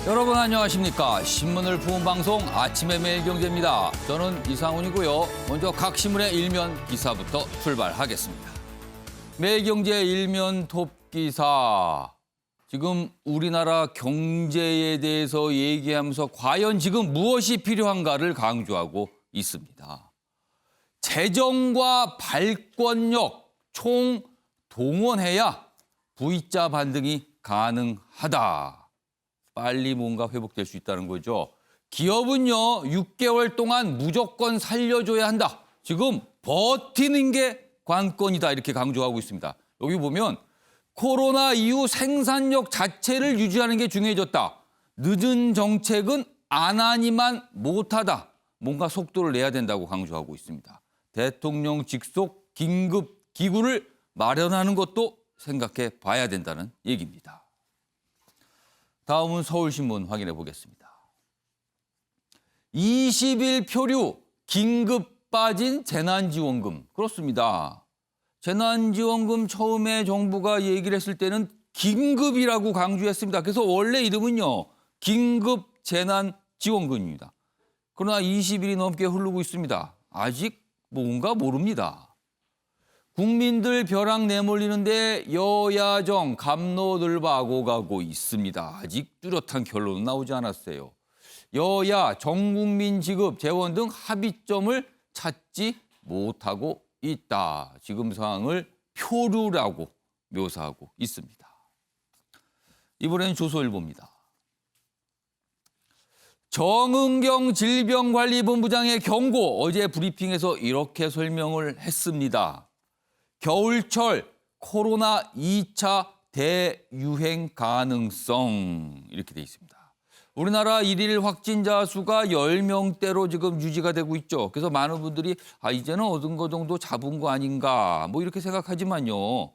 여러분 안녕하십니까. 신문을 푸는 방송 아침의 매일경제입니다. 저는 이상훈이고요. 먼저 각 신문의 일면 기사부터 출발하겠습니다. 매일경제 일면 톱 기사. 지금 우리나라 경제에 대해서 얘기하면서 과연 지금 무엇이 필요한가를 강조하고 있습니다. 재정과 발권력 총 동원해야 V자 반등이 가능하다. 빨리 뭔가 회복될 수 있다는 거죠. 기업은요, 6개월 동안 무조건 살려줘야 한다. 지금 버티는 게 관건이다. 이렇게 강조하고 있습니다. 여기 보면 코로나 이후 생산력 자체를 유지하는 게 중요해졌다. 늦은 정책은 안 하니만 못하다. 뭔가 속도를 내야 된다고 강조하고 있습니다. 대통령 직속 긴급 기구를 마련하는 것도 생각해 봐야 된다는 얘기입니다. 다음은 서울신문 확인해 보겠습니다. 20일 표류 긴급 빠진 재난지원금. 그렇습니다. 재난지원금 처음에 정부가 얘기를 했을 때는 긴급이라고 강조했습니다. 그래서 원래 이름은요. 긴급 재난지원금입니다. 그러나 20일이 넘게 흐르고 있습니다. 아직 뭔가 모릅니다. 국민들 벼랑 내몰리는데 여야정 갑로들바고 가고 있습니다. 아직 뚜렷한 결론은 나오지 않았어요. 여야 전국민 지급 재원 등 합의점을 찾지 못하고 있다. 지금 상황을 표류라고 묘사하고 있습니다. 이번에는 조선일보입니다. 정은경 질병관리본부장의 경고, 어제 브리핑에서 이렇게 설명을 했습니다. 겨울철 코로나 2차 대유행 가능성 이렇게 돼 있습니다. 우리나라 일일 확진자 수가 10명대로 지금 유지가 되고 있죠. 그래서 많은 분들이 이제는 어느 정도 잡은 거 아닌가 뭐 이렇게 생각하지만요.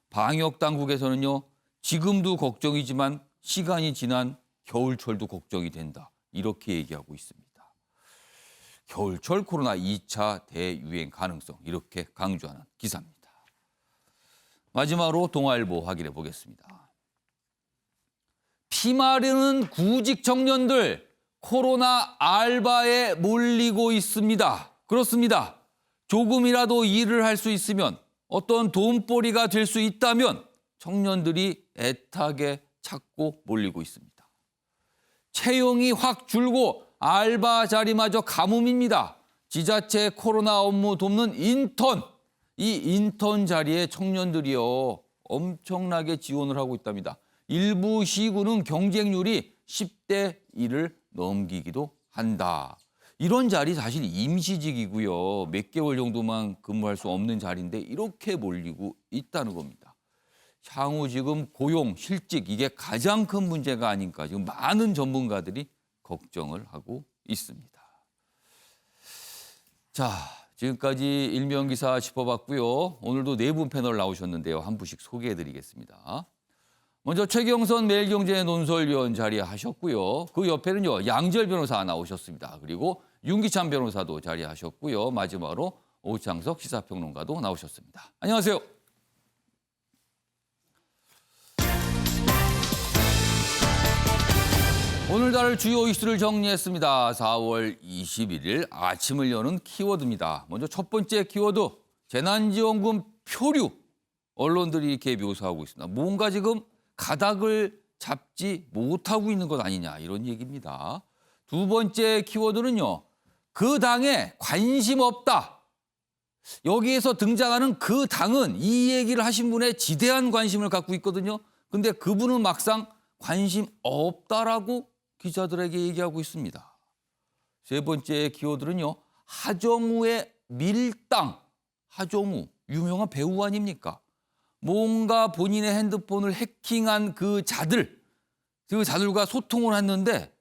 방역 당국에서는요. 지금도 걱정이지만 시간이 지난 겨울철도 걱정이 된다. 이렇게 얘기하고 있습니다. 겨울철 코로나 2차 대유행 가능성 이렇게 강조하는 기사입니다. 마지막으로 동아일보 확인해 보겠습니다. 피마르는 구직 청년들 코로나 알바에 몰리고 있습니다. 그렇습니다. 조금이라도 일을 할 수 있으면 어떤 돈벌이가 될 수 있다면 청년들이 애타게 찾고 몰리고 있습니다. 채용이 확 줄고 알바 자리마저 가뭄입니다. 지자체 코로나 업무 돕는 인턴. 이 인턴 자리에 청년들이요 엄청나게 지원을 하고 있답니다. 일부 시군은 경쟁률이 10대 1을 넘기기도 한다. 이런 자리 사실 임시직이고요. 몇 개월 정도만 근무할 수 없는 자리인데 이렇게 몰리고 있다는 겁니다. 향후 지금 고용, 실직 이게 가장 큰 문제가 아닌가 지금 많은 전문가들이 걱정을 하고 있습니다. 자. 지금까지 일면 기사 짚어봤고요. 오늘도 네 분 패널 나오셨는데요. 한 분씩 소개해드리겠습니다. 먼저 최경선 매일경제 논설위원 자리하셨고요. 그 옆에는요. 양지열 변호사 나오셨습니다. 그리고 윤기찬 변호사도 자리하셨고요. 마지막으로 오창석 시사평론가도 나오셨습니다. 안녕하세요. 오늘 다룰 주요 이슈를 정리했습니다. 4월 21일 아침을 여는 키워드입니다. 먼저 첫 번째 키워드, 재난지원금 표류. 언론들이 이렇게 묘사하고 있습니다. 뭔가 지금 가닥을 잡지 못하고 있는 것 아니냐 이런 얘기입니다. 두 번째 키워드는요. 그 당에 관심 없다. 여기에서 등장하는 그 당은 이 얘기를 하신 분의 지대한 관심을 갖고 있거든요. 근데 그분은 막상 관심 없다라고 기자들에게 얘기하고 있습니다. 세 번째 키워드는요. 하정우의 밀당. 하정우, 유명한 배우 아닙니까? 뭔가 본인의 핸드폰을 해킹한 그 자들과 소통을 했는데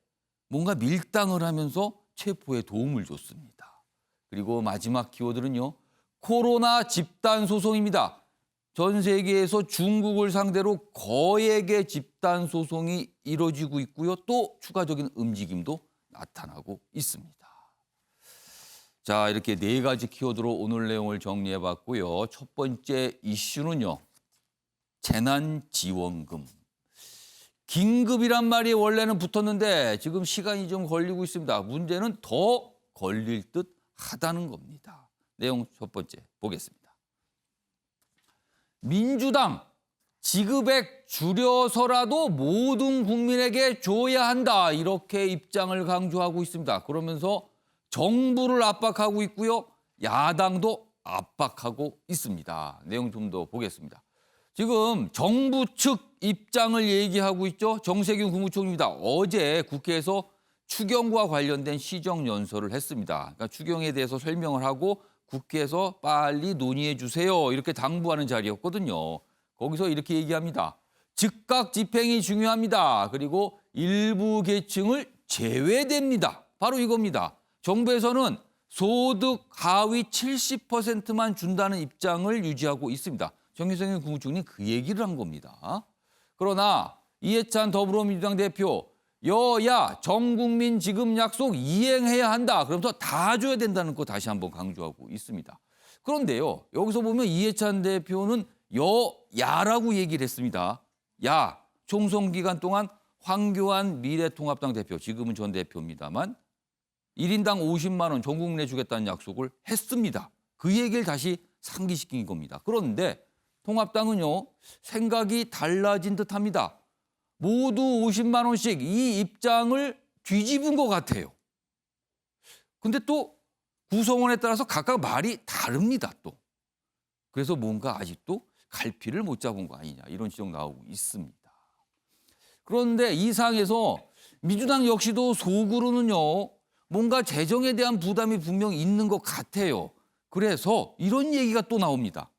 뭔가 밀당을 하면서 체포에 도움을 줬습니다. 그리고 마지막 키워드는요. 코로나 집단 소송입니다. 전 세계에서 중국을 상대로 거액의 집단 소송이 이루어지고 있고요. 또 추가적인 움직임도 나타나고 있습니다. 자, 이렇게 네 가지 키워드로 오늘 내용을 정리해봤고요. 첫 번째 이슈는요. 재난지원금. 긴급이란 말이 원래는 붙었는데 지금 시간이 좀 걸리고 있습니다. 문제는 더 걸릴 듯 하다는 겁니다. 내용 첫 번째 보겠습니다. 민주당 지급액 줄여서라도 모든 국민에게 줘야 한다. 이렇게 입장을 강조하고 있습니다. 그러면서 정부를 압박하고 있고요. 야당도 압박하고 있습니다. 내용 좀 더 보겠습니다. 지금 정부 측 입장을 얘기하고 있죠. 정세균 국무총리입니다. 어제 국회에서 추경과 관련된 시정연설을 했습니다. 그러니까 추경에 대해서 설명을 하고 국회에서 빨리 논의해 주세요. 이렇게 당부하는 자리였거든요. 거기서 이렇게 얘기합니다. 즉각 집행이 중요합니다. 그리고 일부 계층을 제외됩니다. 바로 이겁니다. 정부에서는 소득 하위 70%만 준다는 입장을 유지하고 있습니다. 정세균 국무총리 그 얘기를 한 겁니다. 그러나 이해찬 더불어민주당 대표 여야 전국민 지급 약속 이행해야 한다. 그러면서 다 줘야 된다는 거 다시 한번 강조하고 있습니다. 그런데요. 여기서 보면 이해찬 대표는 여야라고 얘기를 했습니다. 야, 총선 기간 동안 황교안 미래통합당 대표, 지금은 전 대표입니다만 1인당 50만 원 전 국민에 주겠다는 약속을 했습니다. 그 얘기를 다시 상기시킨 겁니다. 그런데 통합당은요. 생각이 달라진 듯합니다. 모두 50만 원씩 이 입장을 뒤집은 것 같아요. 근데 또 구성원에 따라서 각각 말이 다릅니다. 또. 그래서 뭔가 아직도 갈피를 못 잡은 거 아니냐 이런 지적 나오고 있습니다. 그런데 이 상황에서 민주당 역시도 속으로는요. 뭔가 재정에 대한 부담이 분명히 있는 것 같아요. 그래서 이런 얘기가 또 나옵니다.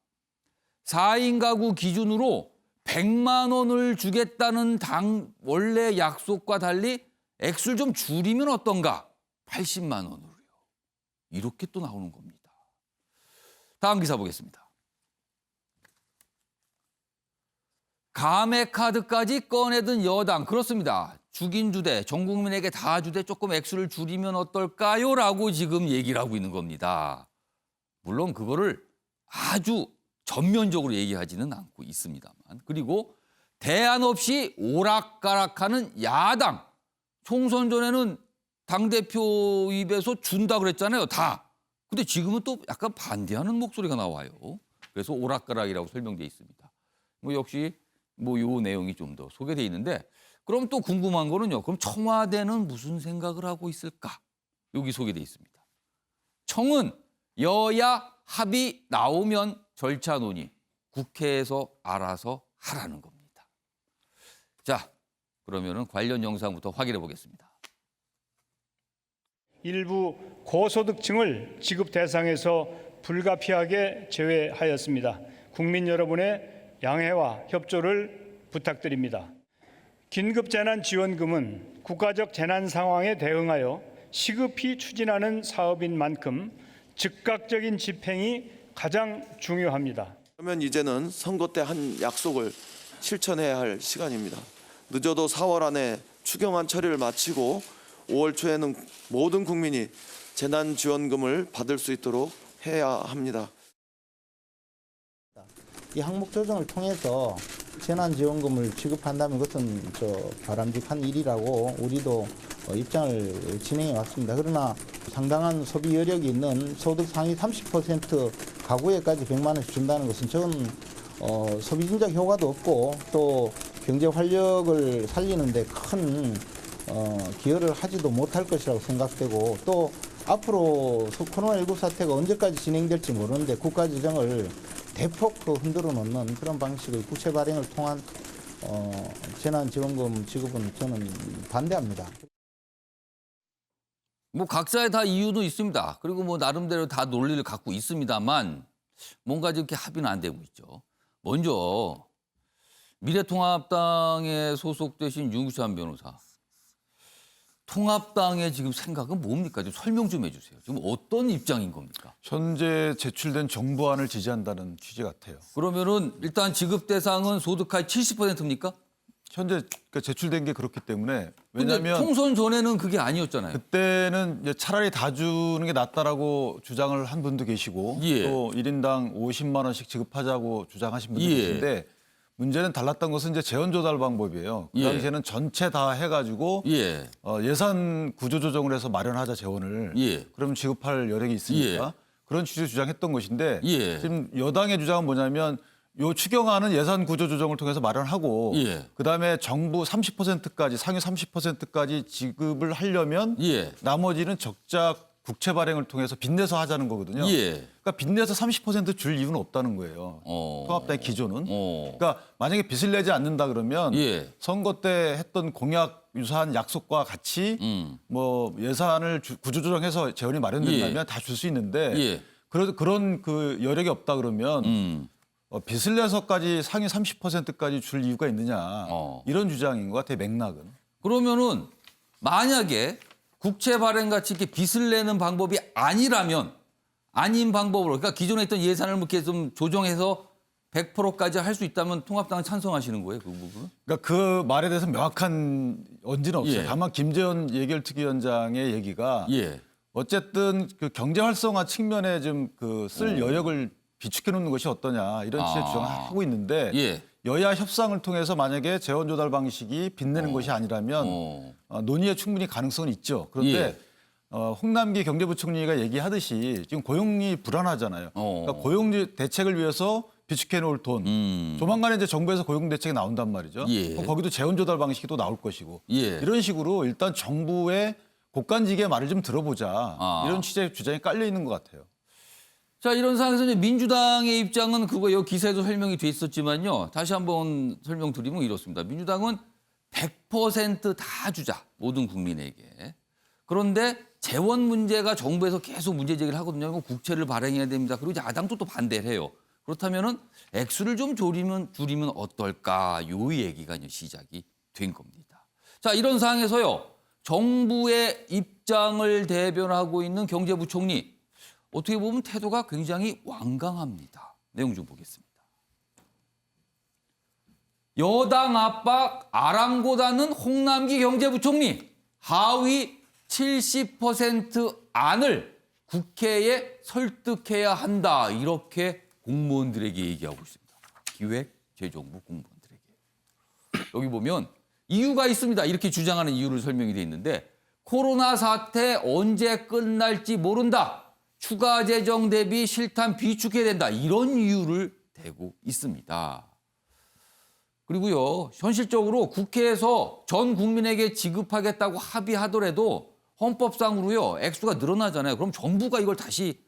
4인 가구 기준으로 100만 원을 주겠다는 당 원래 약속과 달리 액수를 좀 줄이면 어떤가? 80만 원으로요. 이렇게 또 나오는 겁니다. 다음 기사 보겠습니다. 감액카드까지 꺼내든 여당. 그렇습니다. 주긴 주되 전 국민에게 다 주되 조금 액수를 줄이면 어떨까요? 라고 지금 얘기를 하고 있는 겁니다. 물론 그거를 아주 전면적으로 얘기하지는 않고 있습니다만. 그리고 대안 없이 오락가락하는 야당. 총선 전에는 당대표 입에서 준다 그랬잖아요. 다. 근데 지금은 또 약간 반대하는 목소리가 나와요. 그래서 오락가락이라고 설명돼 있습니다. 역시 요 내용이 좀 더 소개돼 있는데 그럼 또 궁금한 거는요. 그럼 청와대는 무슨 생각을 하고 있을까? 여기 소개돼 있습니다. 청은 여야 합의 나오면 절차 논의, 국회에서 알아서 하라는 겁니다. 자, 그러면은 관련 영상부터 확인해 보겠습니다. 일부 고소득층을 지급 대상에서 불가피하게 제외하였습니다. 국민 여러분의 양해와 협조를 부탁드립니다. 긴급재난지원금은 국가적 재난 상황에 대응하여 시급히 추진하는 사업인 만큼 즉각적인 집행이 가장 중요합니다. 그러면 이제는 선거 때 한 약속을 실천해야 할 시간입니다. 늦어도 4월 안에 추경안 처리를 마치고 5월 초에는 모든 국민이 재난지원금을 받을 수 있도록 해야 합니다. 이 항목 조정을 통해서 재난지원금을 지급한다면 그것은 바람직한 일이라고 우리도 입장을 진행해 왔습니다. 그러나 상당한 소비 여력이 있는 소득 상위 30% 가구에까지 100만 원씩 준다는 것은 저는 소비 진작 효과도 없고 또 경제 활력을 살리는데 큰 기여를 하지도 못할 것이라고 생각되고 또 앞으로 코로나19 사태가 언제까지 진행될지 모르는데 국가 재정을 대폭 흔들어 놓는 그런 방식의 국채 발행을 통한 재난지원금 지급은 저는 반대합니다. 각자의 다 이유도 있습니다. 그리고 나름대로 다 논리를 갖고 있습니다만 뭔가 이렇게 합의는 안 되고 있죠. 먼저 미래통합당에 소속되신 윤구찬 변호사. 통합당의 지금 생각은 뭡니까? 좀 설명 좀 해주세요. 지금 어떤 입장인 겁니까? 현재 제출된 정부안을 지지한다는 취지 같아요. 그러면은 일단 지급 대상은 소득하위 70%입니까? 현재 제출된 게 그렇기 때문에 근데 왜냐하면 총선 전에는 그게 아니었잖아요. 그때는 이제 차라리 다 주는 게 낫다라고 주장을 한 분도 계시고 예. 또 1인당 50만 원씩 지급하자고 주장하신 분도 예. 계신데 문제는 달랐던 것은 이제 재원 조달 방법이에요. 그 예. 당시에는 전체 다 해가지고 예. 예산 구조 조정을 해서 마련하자 재원을. 예. 그러면 지급할 여력이 있으니까 그런 취지로 주장했던 것인데 예. 지금 여당의 주장은 뭐냐면 요 추경안은 예산 구조 조정을 통해서 마련하고 예. 그다음에 정부 30%까지 상위 30%까지 지급을 하려면 예. 나머지는 적자 국채 발행을 통해서 빚내서 하자는 거거든요. 예. 그러니까 빚내서 30%줄 이유는 없다는 거예요. 통합당의 기조는. 그러니까 만약에 빚을 내지 않는다 그러면 예. 선거 때 했던 공약 유사한 약속과 같이 뭐 예산을 구조조정해서 재원이 마련된다면 예. 다 줄 수 있는데 예. 그런 그 여력이 없다 그러면 빚을 내서까지 상위 30%까지 줄 이유가 있느냐 이런 주장인 것 같아요. 맥락은. 그러면은 만약에 국채 발행 같이 이렇게 빚을 내는 방법이 아니라면 아닌 방법으로 그러니까 기존에 있던 예산을 이렇게 좀 조정해서 100%까지 할 수 있다면 통합당은 찬성하시는 거예요, 그 부분은? 그러니까 그 말에 대해서 명확한 언지는 없어요. 예. 다만 김재원 예결특위원장의 얘기가 예. 어쨌든 그 경제 활성화 측면에 좀 그 쓸 여력을 비축해 놓는 것이 어떠냐 이런 취지의 주장을 하고 있는데 예. 여야 협상을 통해서 만약에 재원 조달 방식이 빚내는 것이 아니라면 논의에 충분히 가능성은 있죠. 그런데 예. 홍남기 경제부총리가 얘기하듯이 지금 고용이 불안하잖아요. 그러니까 고용 대책을 위해서 비축해 놓을 돈. 조만간에 이제 정부에서 고용 대책이 나온단 말이죠. 예. 그럼 거기도 재원 조달 방식이 또 나올 것이고. 예. 이런 식으로 일단 정부의 곡간지게 말을 좀 들어보자. 이런 취지의 주장이 깔려 있는 것 같아요. 자, 이런 상황에서 이제 민주당의 입장은 그거 여기 기사에도 설명이 돼 있었지만요. 다시 한번 설명드리면 이렇습니다. 민주당은 100%다 주자. 모든 국민에게. 그런데 재원 문제가 정부에서 계속 문제 제기를 하거든요. 이거 국채를 발행해야 됩니다. 그리고 이제 야당도 또 반대를 해요. 그렇다면은 액수를 좀 줄이면 어떨까? 요 얘기가 이제 시작이 된 겁니다. 자, 이런 상황에서요. 정부의 입장을 대변하고 있는 경제부총리 어떻게 보면 태도가 굉장히 완강합니다. 내용 좀 보겠습니다. 여당 압박 아랑곳하는 홍남기 경제부총리 하위 70% 안을 국회에 설득해야 한다. 이렇게 공무원들에게 얘기하고 있습니다. 기획재정부 공무원들에게. 여기 보면 이유가 있습니다. 이렇게 주장하는 이유를 설명이 돼 있는데 코로나 사태 언제 끝날지 모른다. 추가 재정 대비 실탄 비축해야 된다. 이런 이유를 대고 있습니다. 그리고요. 현실적으로 국회에서 전 국민에게 지급하겠다고 합의하더라도 헌법상으로요. 액수가 늘어나잖아요. 그럼 정부가 이걸 다시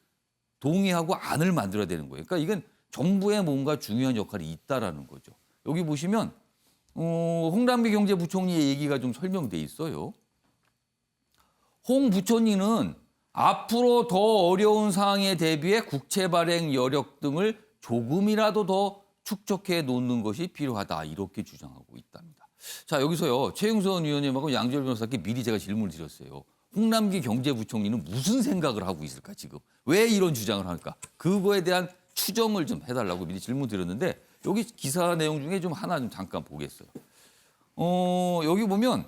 동의하고 안을 만들어야 되는 거예요. 그러니까 이건 정부의 뭔가 중요한 역할이 있다라는 거죠. 여기 보시면 홍남기 경제부총리의 얘기가 좀 설명돼 있어요. 홍 부총리는 앞으로 더 어려운 상황에 대비해 국채 발행 여력 등을 조금이라도 더 축적해 놓는 것이 필요하다. 이렇게 주장하고 있답니다. 자, 여기서요. 최영선 의원님하고 양지열 변호사께 미리 제가 질문을 드렸어요. 홍남기 경제부총리는 무슨 생각을 하고 있을까 지금? 왜 이런 주장을 할까? 그거에 대한 추정을 좀 해달라고 미리 질문 드렸는데 여기 기사 내용 중에 좀 하나 좀 잠깐 보겠어요. 여기 보면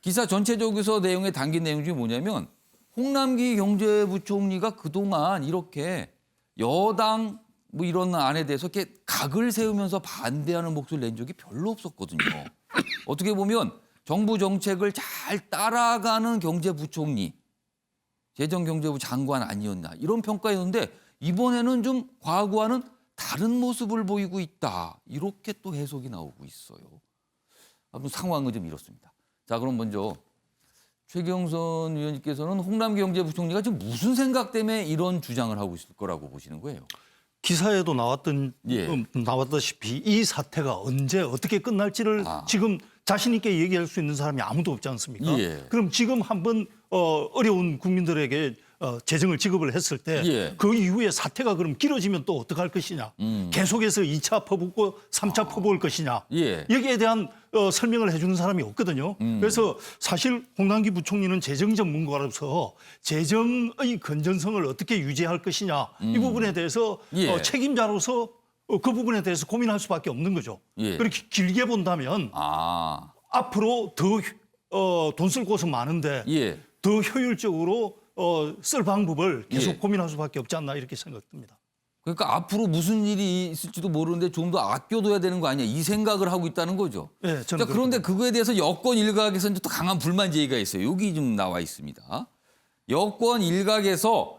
기사 전체적에서 내용에 담긴 내용 중에 뭐냐면 홍남기 경제부총리가 그동안 이렇게 여당 뭐 이런 안에 대해서 이렇게 각을 세우면서 반대하는 목소리를 낸 적이 별로 없었거든요. 어떻게 보면 정부 정책을 잘 따라가는 경제부총리, 재정경제부 장관 아니었나 이런 평가였는데 이번에는 좀 과거와는 다른 모습을 보이고 있다. 이렇게 또 해석이 나오고 있어요. 아무튼 상황은 좀 이렇습니다. 자, 그럼 먼저 최경선 위원님께서는 홍남기 경제부총리가 지금 무슨 생각 때문에 이런 주장을 하고 있을 거라고 보시는 거예요? 기사에도 예. 나왔다시피 이 사태가 언제 어떻게 끝날지를 지금 자신 있게 얘기할 수 있는 사람이 아무도 없지 않습니까? 예. 그럼 지금 한번 어려운 국민들에게 재정을 지급을 했을 때 그 예. 이후에 사태가 그럼 길어지면 또 어떡할 것이냐. 계속해서 2차 퍼붓고 3차 퍼부을 것이냐. 예. 여기에 대한 설명을 해주는 사람이 없거든요. 그래서 사실 홍남기 부총리는 재정 전문가로서 재정의 건전성을 어떻게 유지할 것이냐. 이 부분에 대해서 예. 책임자로서 그 부분에 대해서 고민할 수밖에 없는 거죠. 예. 그렇게 길게 본다면 앞으로 더 돈 쓸 곳은 많은데 예. 더 효율적으로 쓸 방법을 계속 예. 고민할 수밖에 없지 않나 이렇게 생각됩니다. 그러니까 앞으로 무슨 일이 있을지도 모르는데 좀 더 아껴둬야 되는 거 아니야? 이 생각을 하고 있다는 거죠. 네, 저는 자, 그런데 그거에 대해서 여권 일각에서는 또 강한 불만 제기가 있어요. 여기 좀 나와 있습니다. 여권 일각에서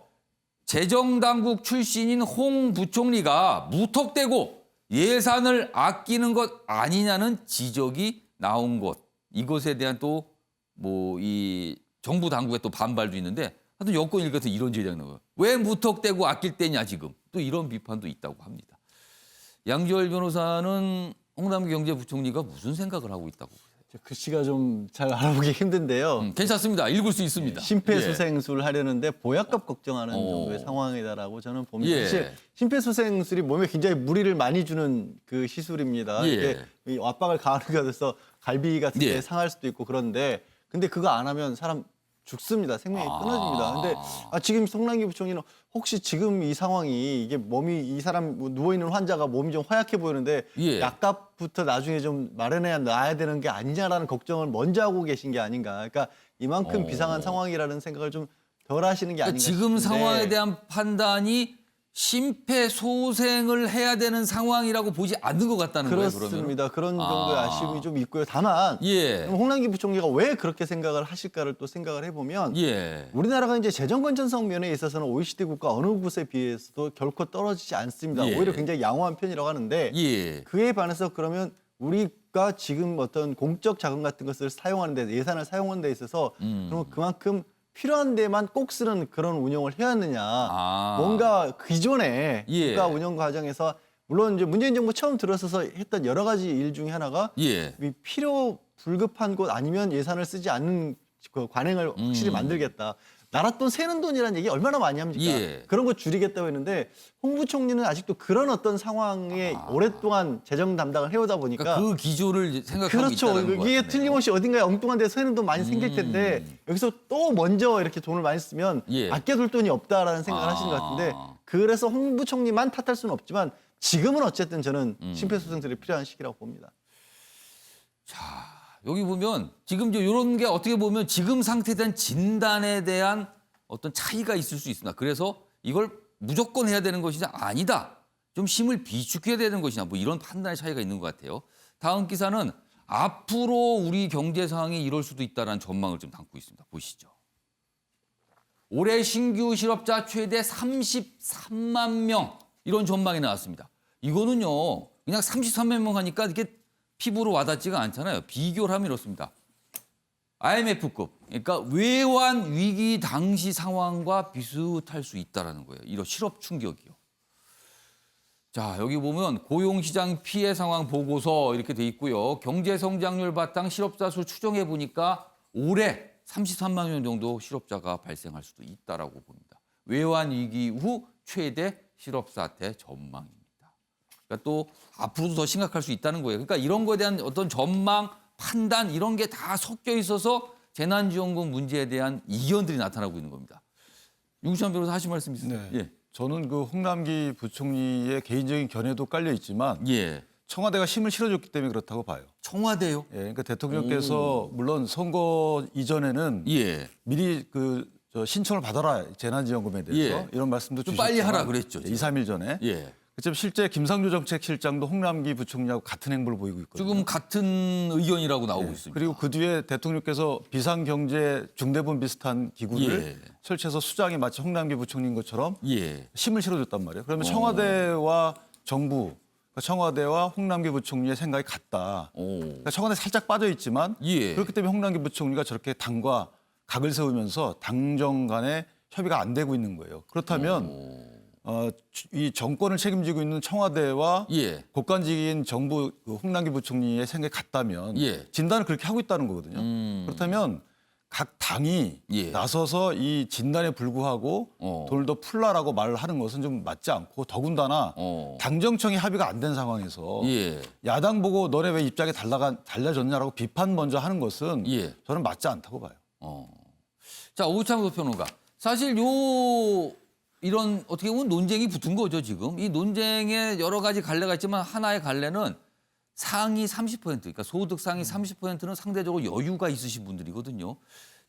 재정당국 출신인 홍 부총리가 무턱대고 예산을 아끼는 것 아니냐는 지적이 나온 것. 이것에 대한 또 뭐 이 정부 당국의 또 반발도 있는데 하여튼 여권 일각에서 이런 제작이 나와요. 왜 무턱대고 아낄 때냐 지금. 또 이런 비판도 있다고 합니다. 양지열 변호사는 홍남기 경제부총리가 무슨 생각을 하고 있다고 보세요? 글씨가 좀 잘 알아보기 힘든데요. 괜찮습니다. 읽을 수 있습니다. 심폐소생술 하려는데 보약값 걱정하는 오. 정도의 상황이다라고 저는 봅니다. 예. 사실 심폐소생술이 몸에 굉장히 무리를 많이 주는 그 시술입니다. 예. 이게 이 압박을 가하는 게 돼서 갈비 같은 데 예. 상할 수도 있고 그런데 근데 그거 안 하면 사람 죽습니다. 생명이 끊어집니다. 근데 지금 송남기 부총리는 혹시 지금 이 상황이 이게 몸이 이 사람 누워 있는 환자가 몸이 좀 허약해 보이는데 예. 약값부터 나중에 좀 마련해야 놔야 되는 게 아니냐라는 걱정을 먼저 하고 계신 게 아닌가. 그러니까 이만큼 비상한 상황이라는 생각을 좀 덜 하시는 게 아닌가 그러니까 지금 싶은데. 상황에 대한 판단이 심폐소생을 해야 되는 상황이라고 보지 않는 것 같다는 거예요. 그러면. 그렇습니다. 그런 정도의 아쉬움이 좀 있고요. 다만 예. 그럼 홍남기 부총리가 왜 그렇게 생각을 하실까를 또 생각을 해보면 예. 우리나라가 이제 재정 건전성 면에 있어서는 OECD 국가 어느 곳에 비해서도 결코 떨어지지 않습니다. 예. 오히려 굉장히 양호한 편이라고 하는데 예. 그에 반해서 그러면 우리가 지금 어떤 공적 자금 같은 것을 사용하는 데 예산을 사용하는 데 있어서 그럼 그만큼 필요한 데만 꼭 쓰는 그런 운영을 해야 하느냐. 뭔가 기존에 예. 국가 운영 과정에서 물론 이제 문재인 정부 처음 들어서서 했던 여러 가지 일 중에 하나가 예. 이 필요 불급한 곳 아니면 예산을 쓰지 않는 그 관행을 확실히 만들겠다. 나라 돈 새는 돈이라는 얘기 얼마나 많이 합니까? 예. 그런 거 줄이겠다고 했는데 홍 부총리는 아직도 그런 어떤 상황에 오랫동안 재정 담당을 해오다 보니까 그러니까 그 기조를 생각하고 그렇죠. 있다는 거 이게 같네요. 틀림없이 어딘가에 엉뚱한 데 새는 돈 많이 생길 텐데 여기서 또 먼저 이렇게 돈을 많이 쓰면 예. 아껴둘 돈이 없다라는 생각을 하시는 것 같은데 그래서 홍 부총리만 탓할 수는 없지만 지금은 어쨌든 저는 심폐소생술이 필요한 시기라고 봅니다. 여기 보면 지금 이런 게 어떻게 보면 지금 상태에 대한 진단에 대한 어떤 차이가 있을 수 있습니다. 그래서 이걸 무조건 해야 되는 것이냐 아니다. 좀 힘을 비축해야 되는 것이냐 뭐 이런 판단의 차이가 있는 것 같아요. 다음 기사는 앞으로 우리 경제 상황이 이럴 수도 있다는 전망을 좀 담고 있습니다. 보시죠. 올해 신규 실업자 최대 33만 명 이런 전망이 나왔습니다. 이거는요 그냥 33만 명 하니까 이렇게 피부로 와닿지가 않잖아요. 비교를 하면 이렇습니다. IMF급, 그러니까 외환 위기 당시 상황과 비슷할 수 있다는 거예요. 이런 실업 충격이요. 자, 여기 보면 고용시장 피해 상황 보고서 이렇게 돼 있고요. 경제 성장률 바탕 실업자 수 추정해 보니까 올해 33만 명 정도 실업자가 발생할 수도 있다라고 봅니다. 외환 위기 후 최대 실업 사태 전망입니다. 그러니까 또 앞으로도 더 심각할 수 있다는 거예요. 그러니까 이런 거에 대한 어떤 전망, 판단 이런 게 다 섞여 있어서 재난지원금 문제에 대한 이견들이 나타나고 있는 겁니다. 윤시환 변호사 하실 말씀 있으세요? 네. 예. 저는 그 홍남기 부총리의 개인적인 견해도 깔려 있지만 예. 청와대가 힘을 실어줬기 때문에 그렇다고 봐요. 청와대요? 예, 그러니까 대통령께서 물론 선거 이전에는 예. 미리 저 신청을 받아라 재난지원금에 대해서 예. 이런 말씀도 좀 주셨지만 빨리 하라 그랬죠, 2, 3일 전에. 예. 그렇지만 실제 김상조 정책실장도 홍남기 부총리하고 같은 행보를 보이고 있거든요. 지금 같은 의견이라고 나오고 있습니다. 그리고 그 뒤에 대통령께서 비상경제 중대본 비슷한 기구를 예. 설치해서 수장이 마치 홍남기 부총리인 것처럼 예. 힘을 실어줬단 말이에요. 그러면 청와대와 정부, 그러니까 청와대와 홍남기 부총리의 생각이 같다. 그러니까 청와대 살짝 빠져 있지만 예. 그렇기 때문에 홍남기 부총리가 저렇게 당과 각을 세우면서 당정 간에 협의가 안 되고 있는 거예요. 그렇다면 이 정권을 책임지고 있는 청와대와 예. 국간직인 정부 그 홍남기 부총리의 생각이 같다면 예. 진단을 그렇게 하고 있다는 거거든요. 그렇다면 각 당이 예. 나서서 이 진단에 불구하고 돈을 더 풀라라고 말을 하는 것은 좀 맞지 않고 더군다나 당정청이 합의가 안 된 상황에서 예. 야당 보고 너네 왜 입장이 달라졌냐라고 비판 먼저 하는 것은 예. 저는 맞지 않다고 봐요. 자, 오창석 평론가. 사실 이런 어떻게 보면 논쟁이 붙은 거죠, 지금. 이 논쟁에 여러 가지 갈래가 있지만 하나의 갈래는 상위 30%, 그러니까 소득 상위 30%는 상대적으로 여유가 있으신 분들이거든요.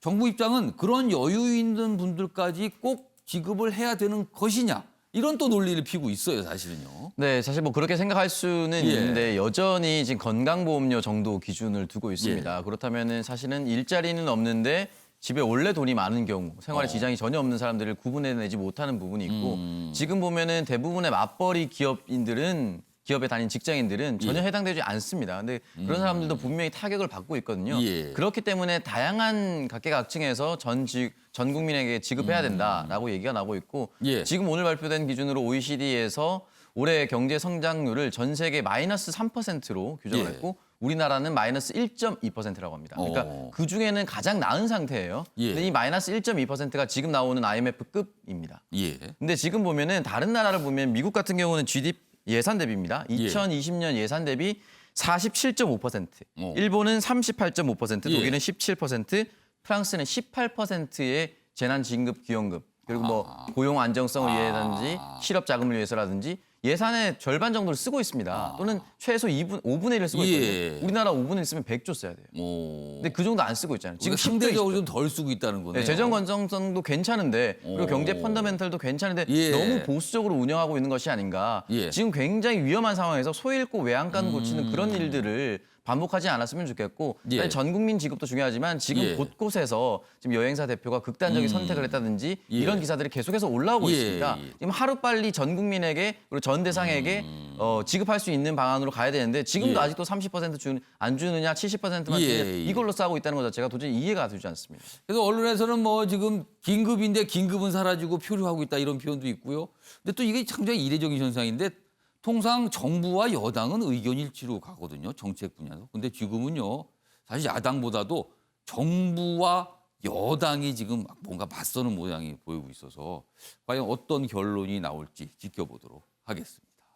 정부 입장은 그런 여유 있는 분들까지 꼭 지급을 해야 되는 것이냐. 이런 또 논리를 피고 있어요, 사실은요. 네, 사실 뭐 그렇게 생각할 수는 예. 있는데 여전히 지금 건강보험료 정도 기준을 두고 있습니다. 예. 그렇다면은 사실은 일자리는 없는데 집에 원래 돈이 많은 경우, 생활에 지장이 전혀 없는 사람들을 구분해내지 못하는 부분이 있고 지금 보면은 대부분의 맞벌이 기업에 다닌 직장인들은 전혀 해당되지 않습니다. 근데 그런 사람들도 분명히 타격을 받고 있거든요. 예. 그렇기 때문에 다양한 각계각층에서 전 국민에게 지급해야 된다라고 얘기가 나오고 있고 예. 지금 오늘 발표된 기준으로 OECD에서 올해 경제 성장률을 전 세계 마이너스 3%로 규정을 예. 했고 우리나라는 마이너스 1.2%라고 합니다. 그러니까 그 중에는 가장 나은 상태예요. 예. 근데 이 마이너스 1.2%가 지금 나오는 IMF급입니다. 예. 근데 지금 보면은 다른 나라를 보면 미국 같은 경우는 GDP 예산 대비입니다. 예. 2020년 예산 대비 47.5%, 일본은 38.5%, 예. 독일은 17%, 프랑스는 18%의 재난 진급 기원금 그리고 뭐 고용 안정성을 위해서라든지 실업 자금을 위해서라든지 예산의 절반 정도를 쓰고 있습니다. 또는 최소 5분의 1을 쓰고 있거든요. 예. 우리나라 5분의 1 쓰면 100조 써야 돼요. 근데 그 정도 안 쓰고 있잖아요. 지금 지금 10조, 상대적으로 20조. 좀 덜 쓰고 있다는 거네요. 네, 재정 건전성도 괜찮은데 그리고 경제 펀더멘털도 괜찮은데 예. 너무 보수적으로 운영하고 있는 것이 아닌가. 예. 지금 굉장히 위험한 상황에서 소 잃고 외양간 고치는 그런 일들을 반복하지 않았으면 좋겠고 예. 사실 전 국민 지급도 중요하지만 지금 예. 곳곳에서 지금 여행사 대표가 극단적인 선택을 했다든지 예. 이런 기사들이 계속해서 올라오고 예. 있습니다. 예. 지금 하루빨리 전 국민에게 그리고 전 대상에게 지급할 수 있는 방안으로 가야 되는데 지금도 예. 아직도 30% 안 주느냐 70%만 예. 주느냐 이걸로 싸우고 있다는 것 자체가 도저히 이해가 되지 않습니다. 그래서 언론에서는 뭐 지금 긴급인데 긴급은 사라지고 표류하고 있다 이런 표현도 있고요. 근데 또 이게 굉장히 이례적인 현상인데 통상 정부와 여당은 의견 일치로 가거든요. 정책 분야에서. 근데 지금은요. 사실 야당보다도 정부와 여당이 지금 뭔가 맞서는 모양이 보이고 있어서 과연 어떤 결론이 나올지 지켜보도록 하겠습니다.